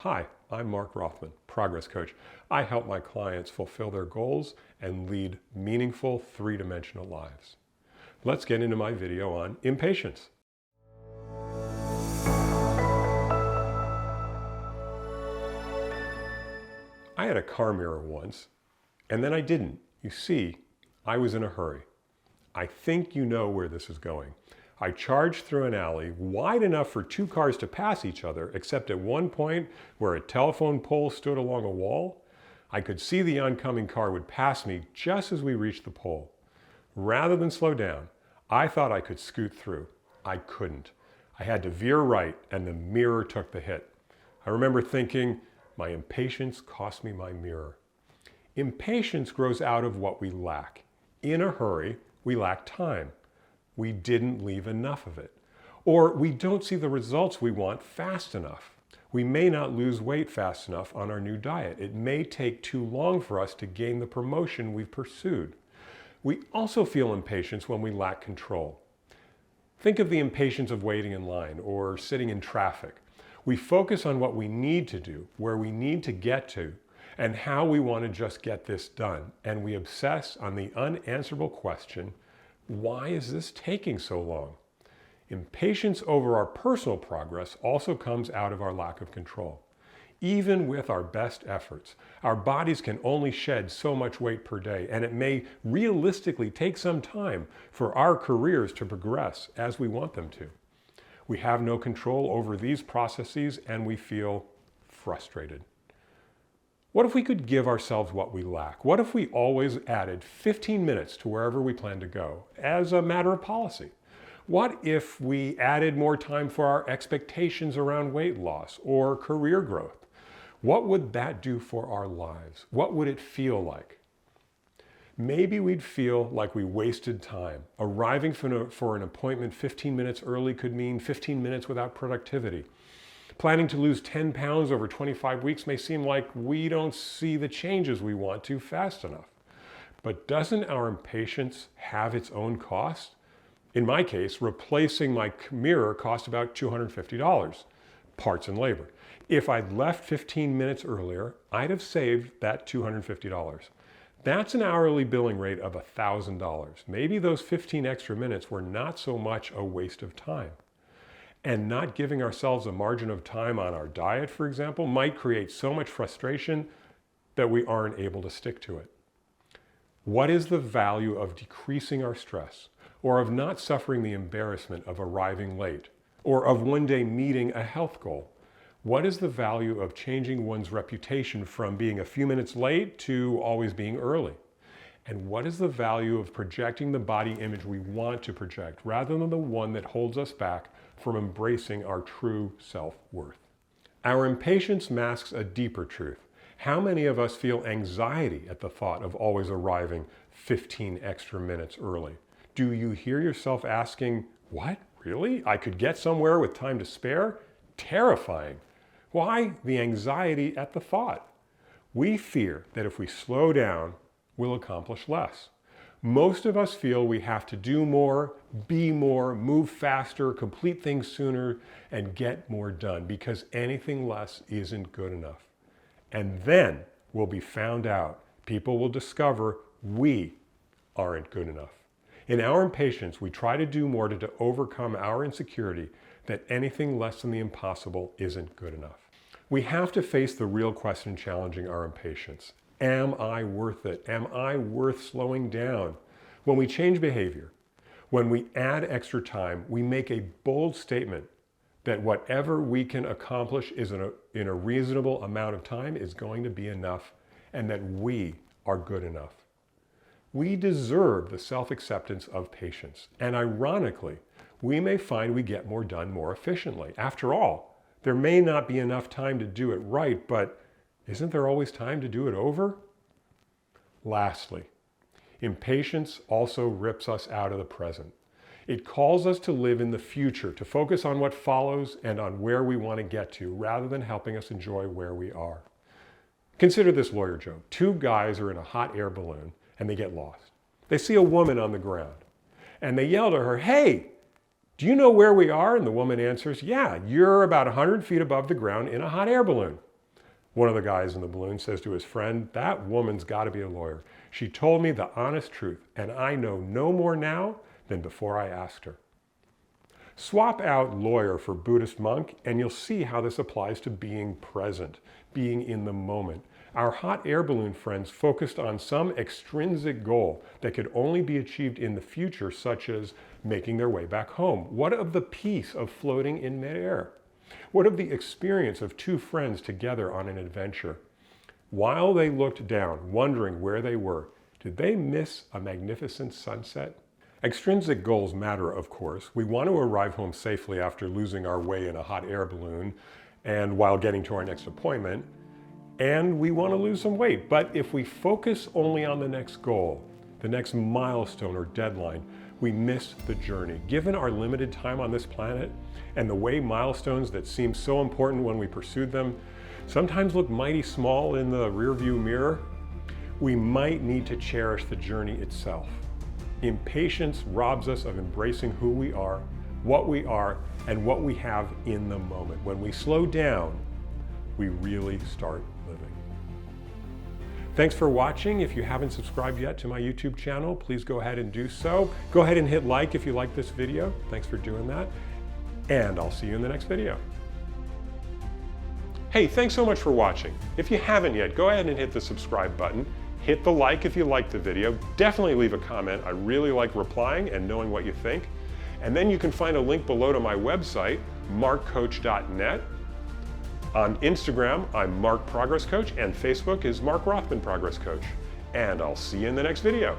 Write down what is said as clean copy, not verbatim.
Hi, I'm Mark Rothman, Progress Coach. I help my clients fulfill their goals and lead meaningful three-dimensional lives. Let's get into my video on impatience. I had a car mirror once, and then I didn't. You see, I was in a hurry. I think you know where this is going. I charged through an alley wide enough for two cars to pass each other, except at one point where a telephone pole stood along a wall, I could see the oncoming car would pass me just as we reached the pole. Rather than slow down, I thought I could scoot through. I couldn't. I had to veer right, and the mirror took the hit. I remember thinking, my impatience cost me my mirror. Impatience grows out of what we lack. In a hurry, we lack time. We didn't leave enough of it. Or we don't see the results we want fast enough. We may not lose weight fast enough on our new diet. It may take too long for us to gain the promotion we've pursued. We also feel impatience when we lack control. Think of the impatience of waiting in line or sitting in traffic. We focus on what we need to do, where we need to get to, and how we want to just get this done. And we obsess on the unanswerable question, why is this taking so long? Impatience over our personal progress also comes out of our lack of control. Even with our best efforts, our bodies can only shed so much weight per day, and it may realistically take some time for our careers to progress as we want them to. We have no control over these processes, and we feel frustrated. What if we could give ourselves what we lack? What if we always added 15 minutes to wherever we plan to go as a matter of policy? What if we added more time for our expectations around weight loss or career growth? What would that do for our lives? What would it feel like? Maybe we'd feel like we wasted time. Arriving for an appointment 15 minutes early could mean 15 minutes without productivity. Planning to lose 10 pounds over 25 weeks may seem like we don't see the changes we want to fast enough. But doesn't our impatience have its own cost? In my case, replacing my mirror cost about $250, parts and labor. If I'd left 15 minutes earlier, I'd have saved that $250. That's an hourly billing rate of $1,000. Maybe those 15 extra minutes were not so much a waste of time. And not giving ourselves a margin of time on our diet, for example, might create so much frustration that we aren't able to stick to it. What is the value of decreasing our stress, or of not suffering the embarrassment of arriving late, or of one day meeting a health goal? What is the value of changing one's reputation from being a few minutes late to always being early? And what is the value of projecting the body image we want to project rather than the one that holds us back from embracing our true self-worth? Our impatience masks a deeper truth. How many of us feel anxiety at the thought of always arriving 15 extra minutes early? Do you hear yourself asking, what, really? I could get somewhere with time to spare? Terrifying. Why the anxiety at the thought? We fear that if we slow down, we'll accomplish less. Most of us feel we have to do more, be more, move faster, complete things sooner, and get more done because anything less isn't good enough. And then we'll be found out. People will discover we aren't good enough. In our impatience, we try to do more to overcome our insecurity that anything less than the impossible isn't good enough. We have to face the real question challenging our impatience. Am I worth it? Am I worth slowing down? When we change behavior, when we add extra time, we make a bold statement that whatever we can accomplish in a reasonable amount of time is going to be enough, and that we are good enough. We deserve the self-acceptance of patience. And ironically, we may find we get more done more efficiently. After all, there may not be enough time to do it right, but isn't there always time to do it over? Lastly, impatience also rips us out of the present. It calls us to live in the future, to focus on what follows and on where we want to get to, rather than helping us enjoy where we are. Consider this lawyer joke. Two guys are in a hot air balloon and they get lost. They see a woman on the ground and they yell to her, "Hey, Do you know where we are? And the woman answers, yeah, you're about 100 feet above the ground in a hot air balloon. One of the guys in the balloon says to his friend, "That woman's got to be a lawyer. She told me the honest truth, and I know no more now than before I asked her." Swap out lawyer for Buddhist monk, and you'll see how this applies to being present, being in the moment. Our hot air balloon friends focused on some extrinsic goal that could only be achieved in the future, such as making their way back home. What of the peace of floating in midair? What of the experience of two friends together on an adventure? While they looked down, wondering where they were, did they miss a magnificent sunset? Extrinsic goals matter, of course. We want to arrive home safely after losing our way in a hot air balloon and while getting to our next appointment. And we want to lose some weight. But if we focus only on the next goal, the next milestone or deadline, we miss the journey. Given our limited time on this planet and the way milestones that seem so important when we pursued them sometimes look mighty small in the rearview mirror, we might need to cherish the journey itself. Impatience robs us of embracing who we are, and what we have in the moment. When we slow down, we really start living. Thanks for watching. If you haven't subscribed yet to my YouTube channel, please go ahead and do so. Go ahead and hit like if you like this video. Thanks for doing that. And I'll see you in the next video. Hey, thanks so much for watching. If you haven't yet, go ahead and hit the subscribe button. Hit the like if you liked the video. Definitely leave a comment. I really like replying and knowing what you think. And then you can find a link below to my website, markcoach.net. On Instagram, I'm Mark Progress Coach, and Facebook is Mark Rothman Progress Coach. And I'll see you in the next video.